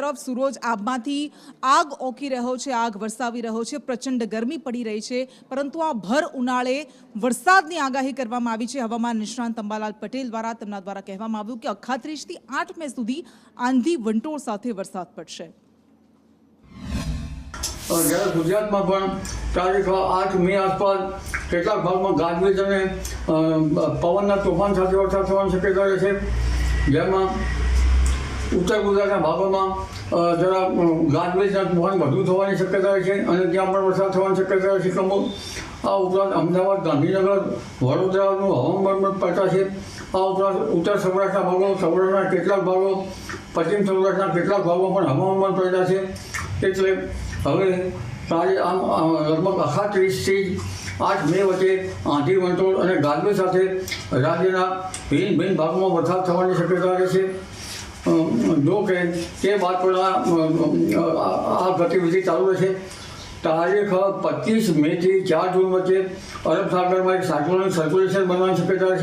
તરફ સૂરજ આબમાંથી આગ ઓકી રહ્યો છે, આગ વરસાવી રહ્યો છે, પ્રચંડ ગરમી પડી રહી છે, પરંતુ આ ભર ઉનાળે વરસાદની આગાહી કરવામાં આવી છે હવામાન નિષ્ણાંત અંબાલાલ પટેલ દ્વારા. તેમના દ્વારા કહેવામાં આવ્યું કે 31 થી 8 મે સુધી આંધી વંટોળ સાથે વરસાદ પડશે. જ્યારે ગુજરાતમાં પણ તારીખ 8 મે આસપાસ કેટલાક ભાગમાં ગાજવીજ અને પવનના તોફાન સાથે વરસાદ થવાની શક્યતા રહે છે. જેમાં ઉત્તર ગુજરાતના ભાગોમાં જરા ગાજવીજના તોફાન વધુ થવાની શક્યતા રહે છે અને ત્યાં પણ વરસાદ થવાની શક્યતા રહે છે. આ ઉપરાંત અમદાવાદ, ગાંધીનગર, વડોદરાનું હવામાન પણ પડતા છે. આ ઉપરાંત ઉત્તર સૌરાષ્ટ્રના ભાગો, સૌરાષ્ટ્રના કેટલાક ભાગો, પશ્ચિમ સૌરાષ્ટ્રના કેટલાક ભાગો પણ હવામાન પડતા છે. એટલે હવે આમ લગભગ 31 થી 8 મે વચ્ચે આંધી વંટોળ અને ગાજવીજ સાથે રાજ્યના ભિન્ન ભાગમાં વરસાદ થવાની શક્યતા રહે છે. જો કે તે બાદ પણ આ ગતિવિધિ ચાલુ રહેશે. તારીખ 25 મે થી 4 જૂન વચ્ચે અરબ સાગરમાં એક સાયક્લોનિક સર્ક્યુલેશન બનવાની શક્યતા છે.